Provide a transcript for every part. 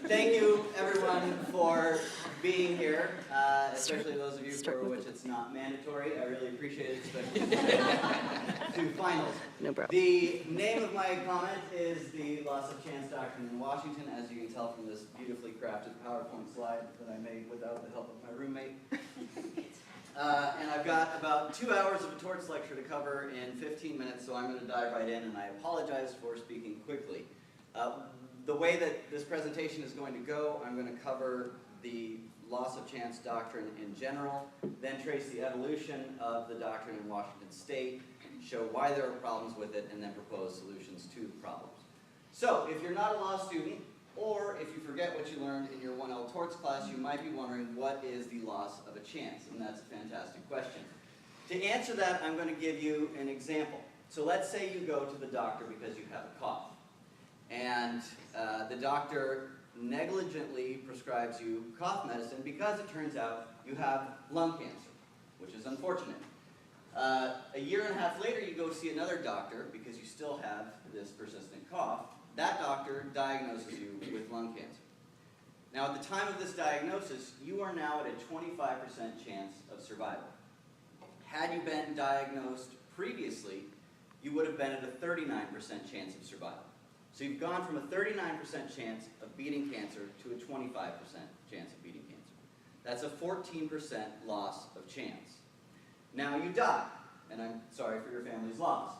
Thank you, everyone, for being here, especially those of you for which it's not mandatory. I really appreciate it, especially to finals. No problem. The name of my comment is the Loss of Chance Doctrine in Washington, as you can tell from this beautifully crafted PowerPoint slide that I made without the help of my roommate. And I've got about 2 hours of a torts lecture to cover in 15 minutes, so I'm going to dive right in, and I apologize for speaking quickly. The way that this presentation is going to go, I'm going to cover the Loss of Chance Doctrine in general, then trace the evolution of the doctrine in Washington State, show why there are problems with it, and then propose solutions to the problems. So, if you're not a law student, or if you forget what you learned in your 1L torts class, you might be wondering, what is the loss of a chance? And that's a fantastic question. To answer that, I'm going to give you an example. So let's say you go to the doctor because you have a cough. And the doctor negligently prescribes you cough medicine because it turns out you have lung cancer, which is unfortunate. A year and a half later, you go see another doctor because you still have this persistent cough. That doctor diagnoses you with lung cancer. Now, at the time of this diagnosis, you are now at a 25% chance of survival. Had you been diagnosed previously, you would have been at a 39% chance of survival. So you've gone from a 39% chance of beating cancer to a 25% chance of beating cancer. That's a 14% loss of chance. Now you die, and I'm sorry for your family's loss.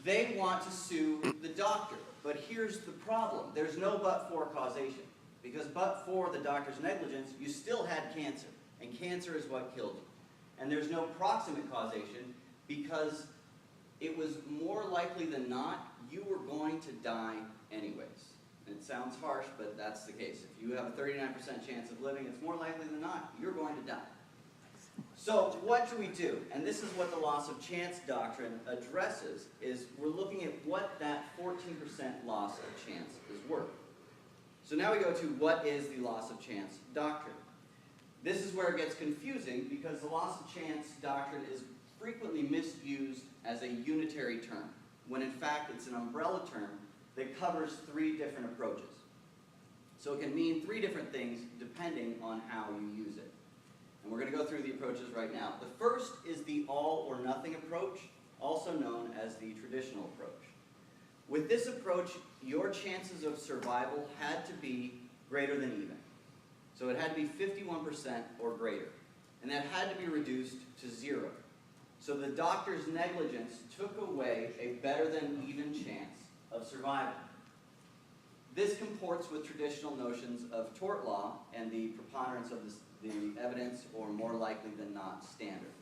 They want to sue the doctor, but here's the problem. There's no but-for causation, because but for the doctor's negligence, you still had cancer, and cancer is what killed you. And there's no proximate causation, because it was more likely than not you were going to die anyways. And it sounds harsh, but that's the case. If you have a 39% chance of living, it's more likely than not you're going to die. So what do we do? And this is what the loss of chance doctrine addresses, is we're looking at what that 14% loss of chance is worth. So now we go to what is the loss of chance doctrine. This is where it gets confusing, because the loss of chance doctrine is frequently misused as a unitary term, when in fact it's an umbrella term that covers 3 different approaches. So it can mean 3 different things depending on how you use it. And we're going to go through the approaches right now. The first is the all or nothing approach, also known as the traditional approach. With this approach, your chances of survival had to be greater than even. So it had to be 51% or greater. And that had to be reduced to 0. So the doctor's negligence took away a better than even chance of survival. This comports with traditional notions of tort law and the preponderance of the evidence or more likely than not standard.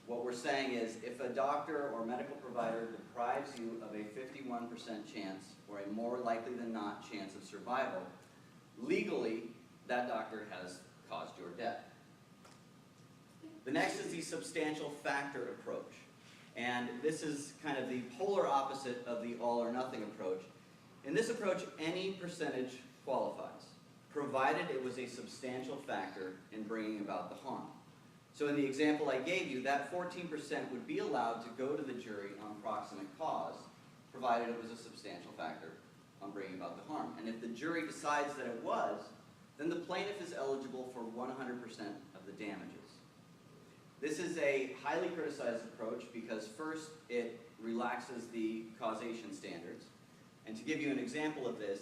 What we're saying is, if a doctor or medical provider deprives you of a 51% chance or a more likely than not chance of survival, legally that doctor has caused your death. The next is the substantial factor approach. And this is kind of the polar opposite of the all or nothing approach. In this approach, any percentage qualifies, provided it was a substantial factor in bringing about the harm. So in the example I gave you, that 14% would be allowed to go to the jury on proximate cause, provided it was a substantial factor on bringing about the harm. And if the jury decides that it was, then the plaintiff is eligible for 100% of the damages. This is a highly criticized approach because first, it relaxes the causation standards. And to give you an example of this,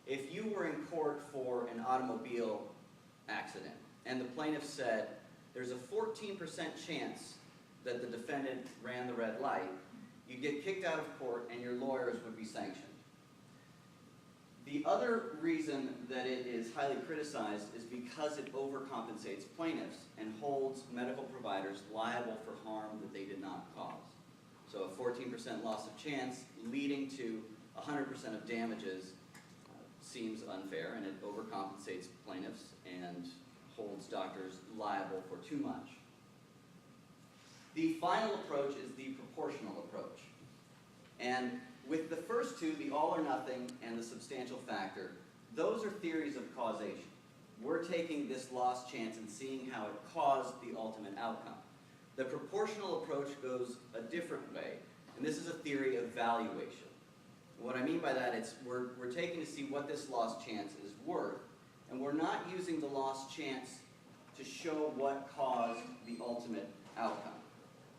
if you were in court for an automobile accident and the plaintiff said there's a 14% chance that the defendant ran the red light, you'd get kicked out of court and your lawyers would be sanctioned. The other reason that it is highly criticized is because it overcompensates plaintiffs and holds medical providers liable for harm that they did not cause. So a 14% loss of chance leading to 100% of damages seems unfair, and it overcompensates plaintiffs and holds doctors liable for too much. The final approach is the proportional approach. And with the first two, the all or nothing and the substantial factor, those are theories of causation. We're taking this lost chance and seeing how it caused the ultimate outcome. The proportional approach goes a different way, and this is a theory of valuation. What I mean by that, we're taking to see what this lost chance is worth, and we're not using the lost chance to show what caused the ultimate outcome.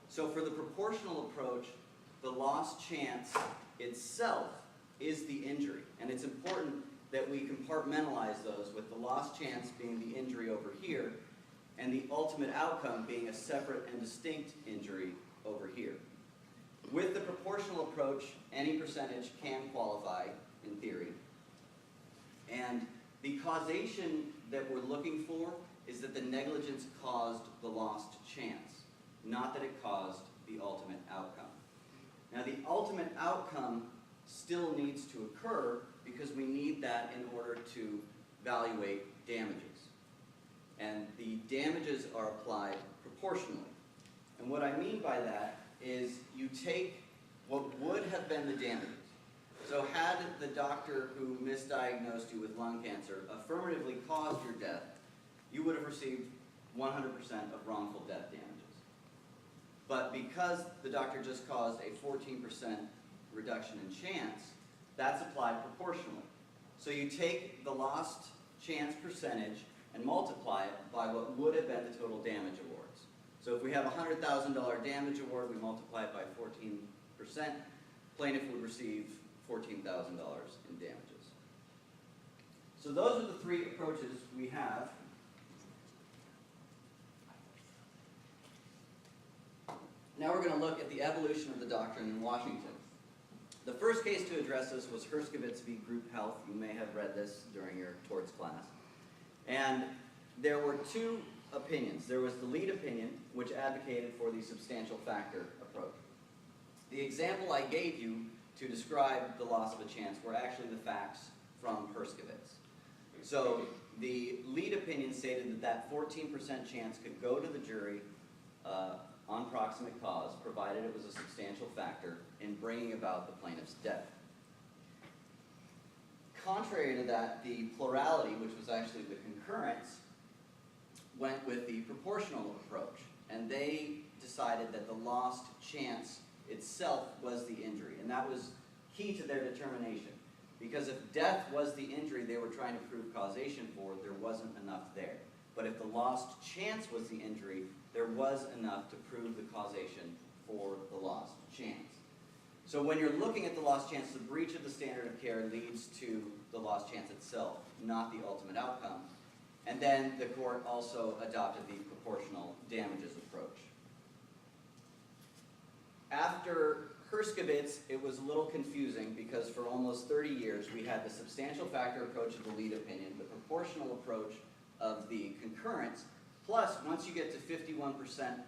So for the proportional approach, the lost chance itself is the injury, and it's important that we compartmentalize those, with the lost chance being the injury over here, and the ultimate outcome being a separate and distinct injury over here. With the proportional approach, any percentage can qualify in theory, and the causation that we're looking for is that the negligence caused the lost chance, not that it caused the ultimate outcome. Now, the ultimate outcome still needs to occur because we need that in order to evaluate damages. And the damages are applied proportionally. And what I mean by that is you take what would have been the damages. So had the doctor who misdiagnosed you with lung cancer affirmatively caused your death, you would have received 100% of wrongful death damages. But because the doctor just caused a 14% reduction in chance, that's applied proportionally. So you take the lost chance percentage and multiply it by what would have been the total damage awards. So if we have a $100,000 damage award, we multiply it by 14%, plaintiff would receive $14,000 in damages. So those are the three approaches we have. Now we're going to look at the evolution of the doctrine in Washington. The first case to address this was Herskovits v. Group Health. You may have read this during your torts class. And there were two opinions. There was the lead opinion, which advocated for the substantial factor approach. The example I gave you to describe the loss of a chance were actually the facts from Herskovits. So the lead opinion stated that 14% chance could go to the jury on proximate cause, provided it was a substantial factor in bringing about the plaintiff's death. Contrary to that, the plurality, which was actually the concurrence, went with the proportional approach, and they decided that the lost chance itself was the injury, and that was key to their determination, because if death was the injury they were trying to prove causation for, there wasn't enough there. But if the lost chance was the injury, there was enough to prove the causation for the lost chance. So when you're looking at the lost chance, the breach of the standard of care leads to the lost chance itself, not the ultimate outcome. And then the court also adopted the proportional damages approach. After Herskovits, it was a little confusing because for almost 30 years we had the substantial factor approach of the lead opinion, the proportional approach of the concurrence, plus once you get to 51%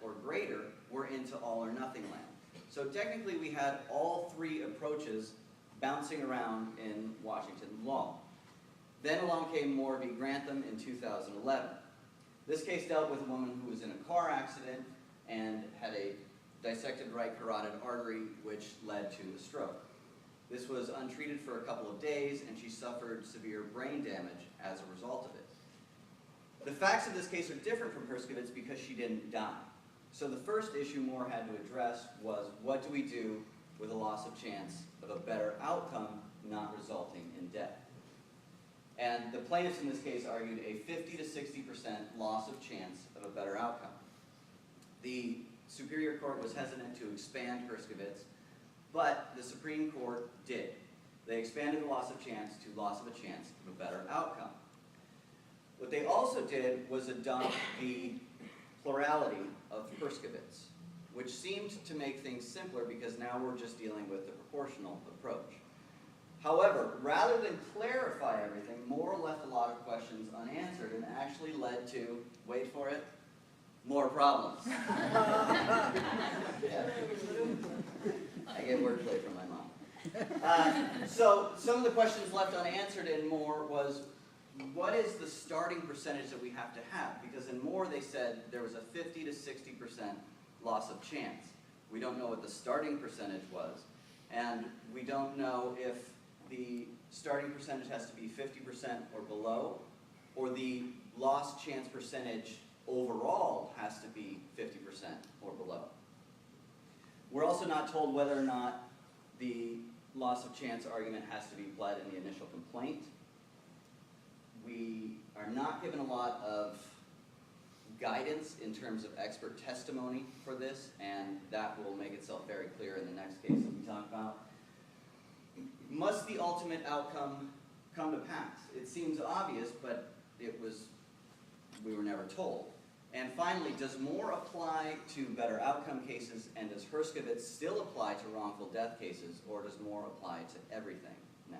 or greater, we're into all or nothing land. So technically we had all three approaches bouncing around in Washington law. Then along came Moore v. Grantham in 2011. This case dealt with a woman who was in a car accident and had a dissected right carotid artery, which led to a stroke. This was untreated for a couple of days, and she suffered severe brain damage as a result of it. The facts of this case are different from Herskovits because she didn't die. So the first issue Moore had to address was, what do we do with a loss of chance of a better outcome not resulting in death? And the plaintiffs in this case argued a 50 to 60% loss of chance of a better outcome. The Superior Court was hesitant to expand Herskovits, but the Supreme Court did. They expanded the loss of chance to loss of a chance of a better outcome. What they also did was adopt the plurality of Herskovits, which seemed to make things simpler because now we're just dealing with the proportional approach. However, rather than clarify everything, Moore left a lot of questions unanswered and actually led to, wait for it, more problems. Yeah. I get wordplay from my mom. So some of the questions left unanswered in Moore was, what is the starting percentage that we have to have? Because in Moore they said there was a 50 to 60% loss of chance. We don't know what the starting percentage was, and we don't know if the starting percentage has to be 50% or below, or the lost chance percentage overall has to be 50% or below. We're also not told whether or not the loss of chance argument has to be pled in the initial complaint. We are not given a lot of guidance in terms of expert testimony for this, and that will make itself very clear in the next case that we talk about. Must the ultimate outcome come to pass? It seems obvious, but we were never told. And finally, does Moore apply to better outcome cases, and does Herskovitz still apply to wrongful death cases, or does Moore apply to everything now?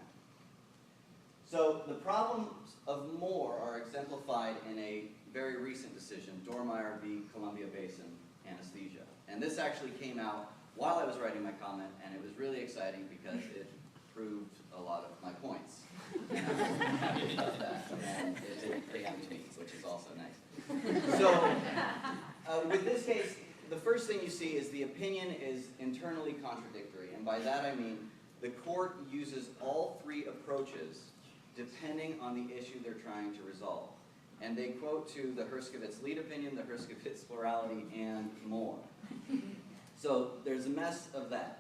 So the problems of Moore are exemplified in a very recent decision, Dormeyer v. Columbia Basin Anesthesia. And this actually came out while I was writing my comment, and it was really exciting because it proved a lot of my points. And I'm happy about that, and it didn't preempt me, which is also nice. So, with this case, the first thing you see is the opinion is internally contradictory, and by that I mean the court uses all three approaches depending on the issue they're trying to resolve. And they quote to the Herskovitz lead opinion, the Herskovitz plurality, and more. So there's a mess of that.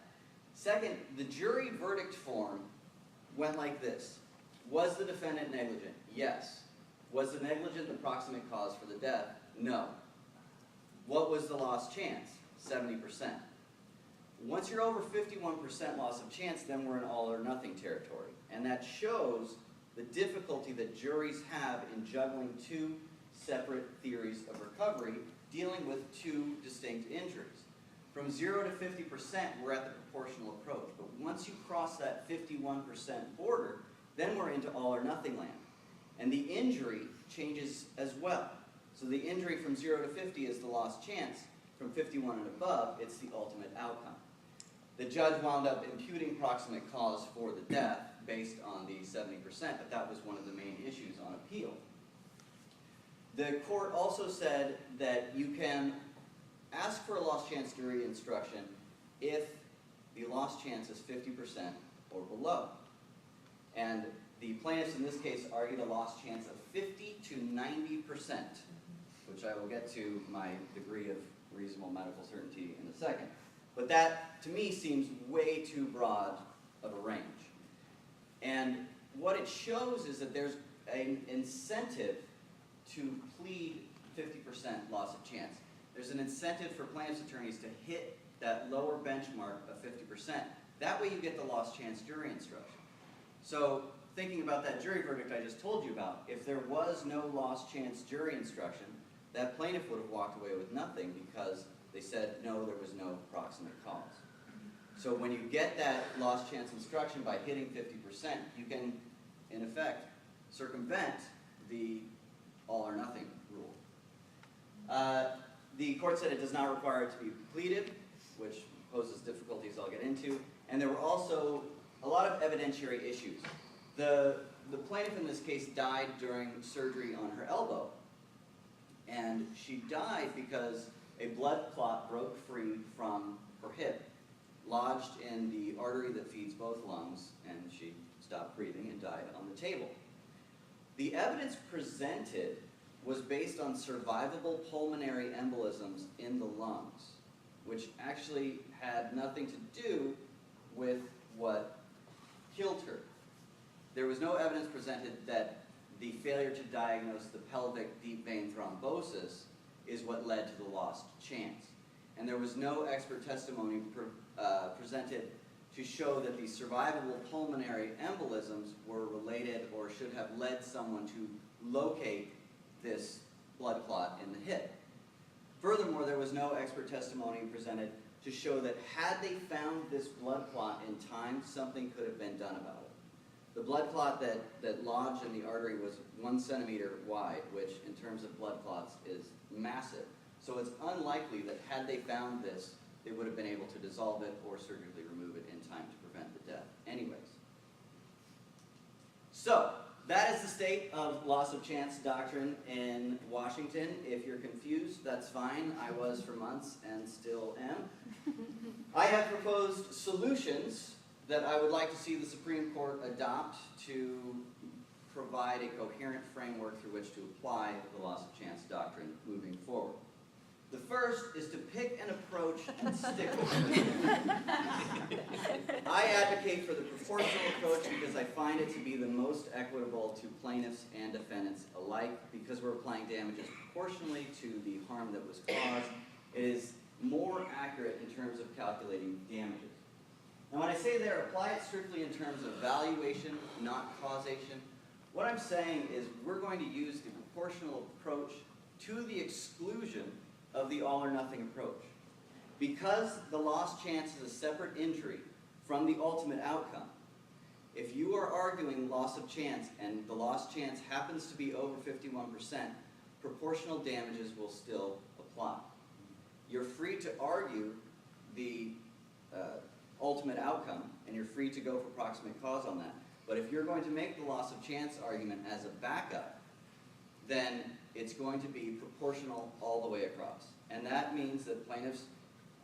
Second, the jury verdict form went like this. Was the defendant negligent? Yes. Was the negligent the proximate cause for the death? No. What was the lost chance? 70%. Once you're over 51% loss of chance, then we're in all or nothing territory. And that shows the difficulty that juries have in juggling two separate theories of recovery, dealing with two distinct injuries. From 0 to 50%, we're at the proportional approach. But once you cross that 51% border, then we're into all or nothing land. And the injury changes as well. So the injury from 0 to 50 is the lost chance. From 51 and above, it's the ultimate outcome. The judge wound up imputing proximate cause for the death based on the 70%, but that was one of the main issues on appeal. The court also said that you can ask for a lost chance jury instruction if the lost chance is 50% or below. And the plaintiffs in this case argued a lost chance of 50 to 90%, which I will get to my degree of reasonable medical certainty in a second. But that, to me, seems way too broad of a range. And what it shows is that there's an incentive to plead 50% loss of chance. There's an incentive for plaintiff's attorneys to hit that lower benchmark of 50%. That way you get the lost chance jury instruction. So thinking about that jury verdict I just told you about, if there was no lost chance jury instruction, that plaintiff would have walked away with nothing because they said, no, there was no proximate cause. So when you get that lost chance instruction by hitting 50%, you can, in effect, circumvent the all or nothing rule. The court said it does not require it to be pleaded, which poses difficulties I'll get into. And there were also a lot of evidentiary issues. The plaintiff in this case died during surgery on her elbow. And she died because a blood clot broke free from her hip, lodged in the artery that feeds both lungs, and she stopped breathing and died on the table. The evidence presented was based on survivable pulmonary embolisms in the lungs, which actually had nothing to do with what killed her. There was no evidence presented that the failure to diagnose the pelvic deep vein thrombosis is what led to the lost chance. And there was no expert testimony presented to show that the survivable pulmonary embolisms were related or should have led someone to locate this blood clot in the hip. Furthermore, there was no expert testimony presented to show that had they found this blood clot in time, something could have been done about it. The blood clot that lodged in the artery was 1 centimeter wide, which in terms of blood clots is massive. So it's unlikely that had they found this, they would have been able to dissolve it or surgically remove it in time to prevent the death anyways. So that is the state of loss of chance doctrine in Washington. If you're confused, that's fine. I was for months and still am. I have proposed solutions that I would like to see the Supreme Court adopt to provide a coherent framework through which to apply the loss of chance doctrine moving forward. The first is to pick an approach and stick with it. I advocate for the proportional approach because I find it to be the most equitable to plaintiffs and defendants alike, because we're applying damages proportionally to the harm that was caused. It is more accurate in terms of calculating damages. Now when I say there, apply it strictly in terms of valuation, not causation. What I'm saying is we're going to use the proportional approach to the exclusion of the all or nothing approach. Because the lost chance is a separate injury from the ultimate outcome, if you are arguing loss of chance and the lost chance happens to be over 51%, proportional damages will still apply. You're free to argue the ultimate outcome, and you're free to go for proximate cause on that. But if you're going to make the loss of chance argument as a backup, then it's going to be proportional all the way across. And that means that plaintiffs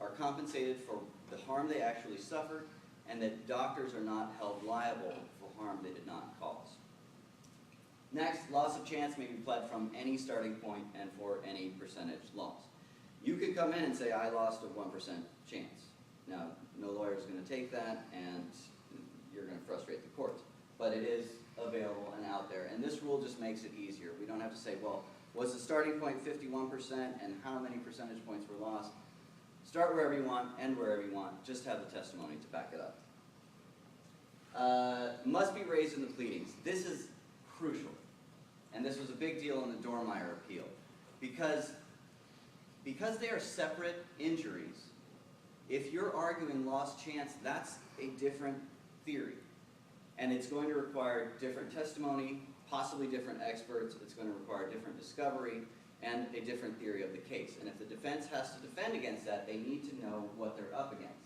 are compensated for the harm they actually suffered, and that doctors are not held liable for harm they did not cause. Next, loss of chance may be pled from any starting point and for any percentage loss. You could come in and say, I lost a 1% chance. Now, no lawyer is going to take that, and you're going to frustrate the courts. But it is available and out there, and this rule just makes it easier. We don't have to say, well, was the starting point 51% and how many percentage points were lost? Start wherever you want, end wherever you want, just have the testimony to back it up. Must be raised in the pleadings. This is crucial, and this was a big deal in the Dormeyer appeal. Because they are separate injuries, if you're arguing lost chance, that's a different theory. And it's going to require different testimony, possibly different experts. It's going to require different discovery and a different theory of the case. And if the defense has to defend against that, they need to know what they're up against.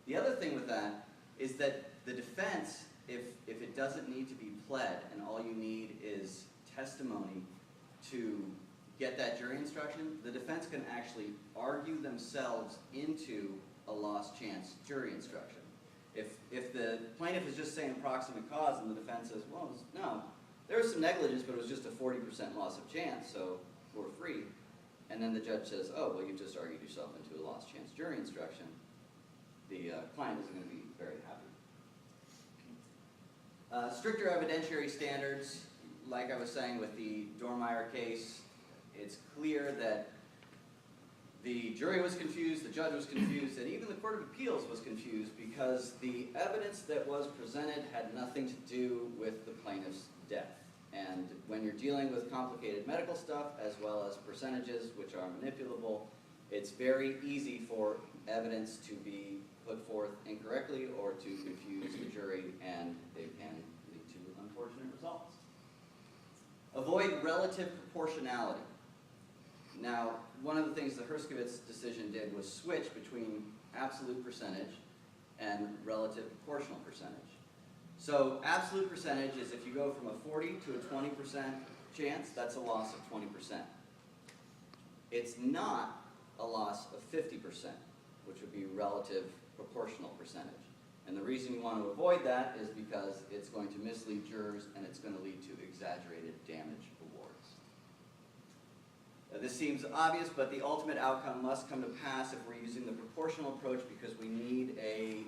The other thing with that is that the defense, if it doesn't need to be pled and all you need is testimony to get that jury instruction, the defense can actually argue themselves into a lost chance jury instruction. If the plaintiff is just saying proximate cause and the defense says, well, no, there was some negligence, but it was just a 40% loss of chance, so we're free. And then the judge says, oh, well, you just argued yourself into a lost chance jury instruction. The client isn't going to be very happy. Stricter evidentiary standards, like I was saying with the Dormeyer case, it's clear that the jury was confused, the judge was confused, and even the Court of Appeals was confused because the evidence that was presented had nothing to do with the plaintiff's death. And when you're dealing with complicated medical stuff as well as percentages which are manipulable, it's very easy for evidence to be put forth incorrectly or to confuse the jury, and they can lead to unfortunate results. Avoid relative proportionality. Now, one of the things the Herskovitz decision did was switch between absolute percentage and relative proportional percentage. So absolute percentage is if you go from a 40 to a 20% chance, that's a loss of 20%. It's not a loss of 50%, which would be relative proportional percentage. And the reason you want to avoid that is because it's going to mislead jurors and it's going to lead to exaggerated damage awards. This seems obvious, but the ultimate outcome must come to pass if we're using the proportional approach because we need a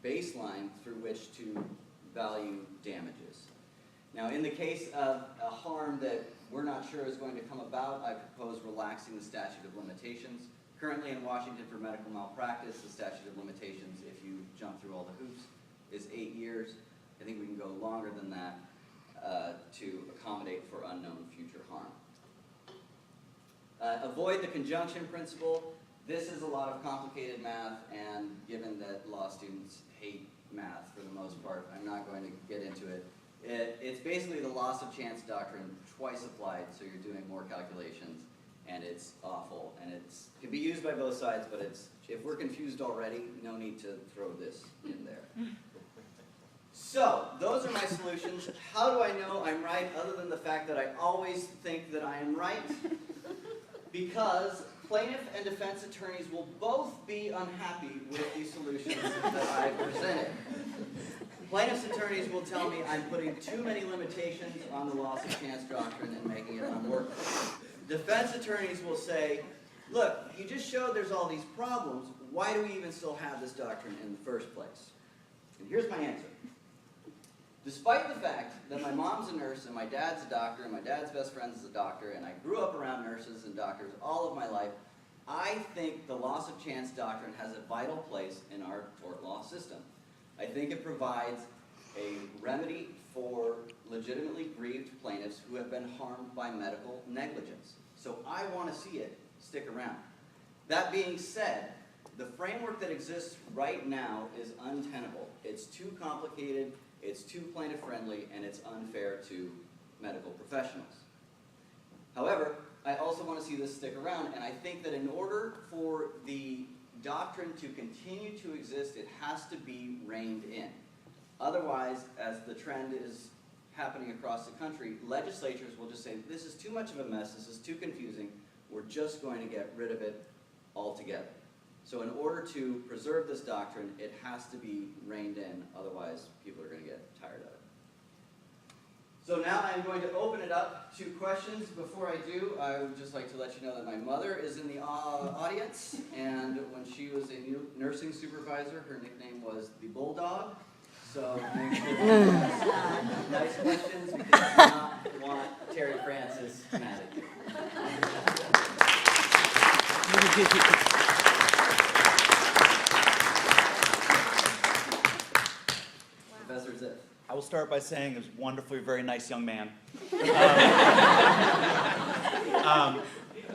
baseline through which to value damages. Now, in the case of a harm that we're not sure is going to come about, I propose relaxing the statute of limitations. Currently in Washington for medical malpractice, the statute of limitations, if you jump through all the hoops, is 8 years. I think we can go longer than that to accommodate for unknown future harm. Avoid the conjunction principle. This is a lot of complicated math, and given that law students hate math for the most part, I'm not going to get into it. It's basically the loss of chance doctrine twice applied, so you're doing more calculations, and it's awful, and it can be used by both sides, but if we're confused already, no need to throw this in there. So, those are my solutions. How do I know I'm right, other than the fact that I always think that I am right? Because plaintiff and defense attorneys will both be unhappy with the solutions that I presented. Plaintiff's attorneys will tell me I'm putting too many limitations on the loss of chance doctrine and making it unworkable. defense attorneys will say, look, you just showed there's all these problems. Why do we even still have this doctrine in the first place? And here's my answer. Despite the fact that my mom's a nurse and my dad's a doctor and my dad's best friend is a doctor and I grew up around nurses and doctors all of my life, I think the loss of chance doctrine has a vital place in our tort law system. I think it provides a remedy for legitimately grieved plaintiffs who have been harmed by medical negligence. So I want to see it stick around. That being said, the framework that exists right now is untenable. It's too complicated, it's too plaintiff-friendly, and it's unfair to medical professionals. However, I also want to see this stick around, and I think that in order for the doctrine to continue to exist, it has to be reined in. Otherwise, as the trend is happening across the country, legislatures will just say, this is too much of a mess, this is too confusing, we're just going to get rid of it altogether. So in order to preserve this doctrine, it has to be reined in, otherwise people are going to get tired of it. So now I'm going to open it up to questions. Before I do, I would just like to let you know that my mother is in the audience, and when she was a nursing supervisor, her nickname was the Bulldog. So make sure you ask nice questions because you do not want Terry Francis mad at you. Professor Ziff. I will start by saying he was wonderfully, very nice young man.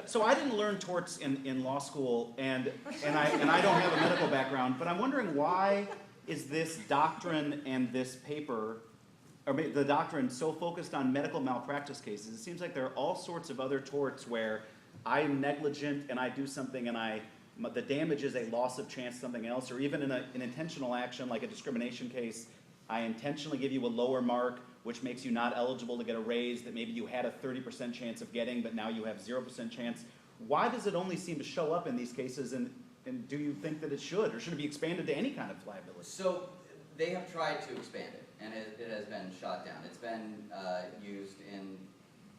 So I didn't learn torts in law school, and I don't have a medical background, but I'm wondering why is this doctrine and this paper, or the doctrine, so focused on medical malpractice cases? It seems like there are all sorts of other torts where I am negligent and I do something and the damage is a loss of chance something else, or even in an intentional action like a discrimination case, I intentionally give you a lower mark, which makes you not eligible to get a raise that maybe you had a 30% chance of getting, but now you have 0% chance. Why does it only seem to show up in these cases, and do you think that it should, or should it be expanded to any kind of liability? So they have tried to expand it, and it has been shot down. It's been used in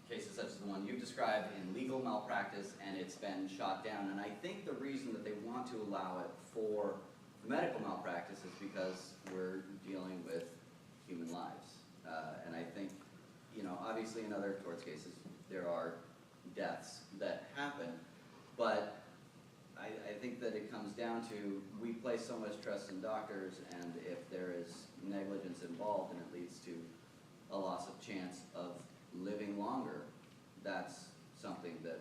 cases such as the one you've described in legal malpractice, and it's been shot down. And I think the reason that they want to allow it for medical malpractice is because we're dealing with human lives. And I think, obviously in other torts cases, there are deaths that happen, but I think that it comes down to we place so much trust in doctors, and if there is negligence involved and it leads to a loss of chance of living longer, that's something that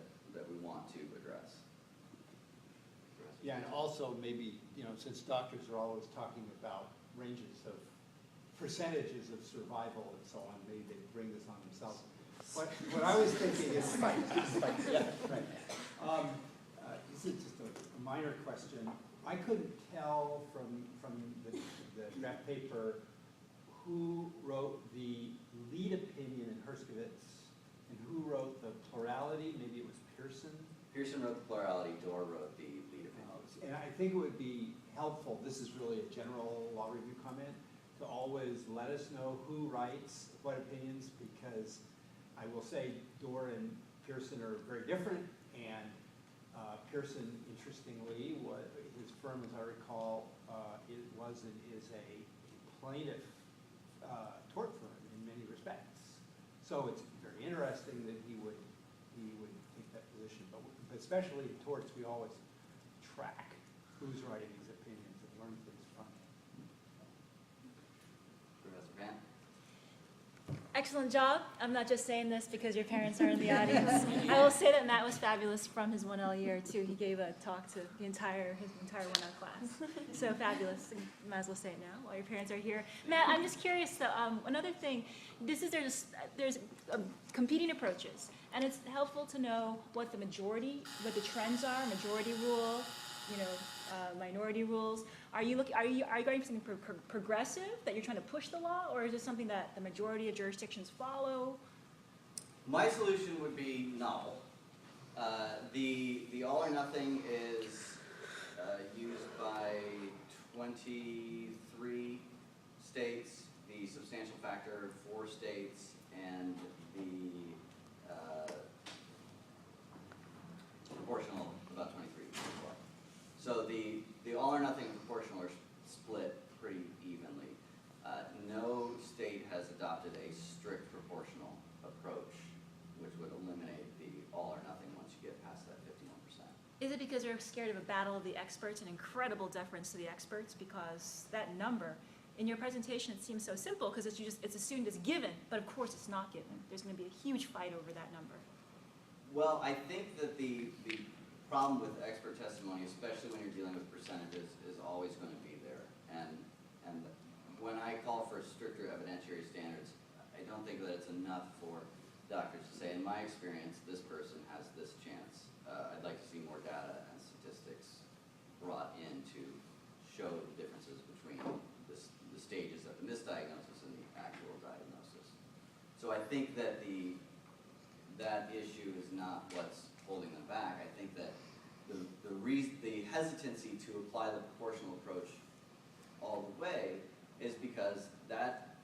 we want to address. Yeah, and also maybe, since doctors are always talking about ranges of percentages of survival and so on, maybe they bring this on themselves. What I was thinking is, yeah, right. This is just a minor question. I couldn't tell from the draft paper who wrote the lead opinion in Herskovitz and who wrote the plurality. Maybe it was Pearson. Pearson wrote the plurality, Dorr wrote the lead opinion. And I think it would be helpful, this is really a general law review comment, to always let us know who writes what opinions, because I will say Dorr and Pearson are very different, and Pearson, interestingly, his firm, as I recall, is a plaintiff tort firm in many respects. So it's very interesting that he would take that position, but especially in torts, we always track who's writing these opinions and learn things from it. Professor Van? Excellent job. I'm not just saying this because your parents are in the audience. I will say that Matt was fabulous from his 1L year too. He gave a talk to his entire 1L class. So fabulous. You might as well say it now while your parents are here. Matt, I'm just curious though. Another thing, there's competing approaches, and it's helpful to know what the trends are, majority rule, minority rules. Are you going for something progressive that you're trying to push the law, or is it something that the majority of jurisdictions follow? My solution would be novel. The all or nothing is used by 23 states, the substantial factor 4 states, and the because they're scared of a battle of the experts and incredible deference to the experts, because that number, in your presentation, it seems so simple because it's assumed as given, but of course it's not given. There's going to be a huge fight over that number. Well, I think that the problem with expert testimony, especially when you're dealing with percentages, is always going to be there. And when I call for stricter evidentiary standards, I don't think that it's enough for doctors to say, in my experience, this person has this chance. I'd like to see more data and statistics brought in to show the differences between the stages of the misdiagnosis and the actual diagnosis. So I think that that issue is not what's holding them back. I think that the hesitancy to apply the proportional approach all the way is because that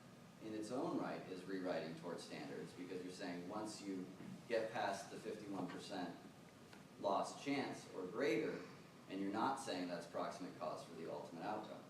in its own right is rewriting towards standards, because you're saying once you get past the 51% loss chance or greater, and you're not saying that's proximate cause for the ultimate outcome.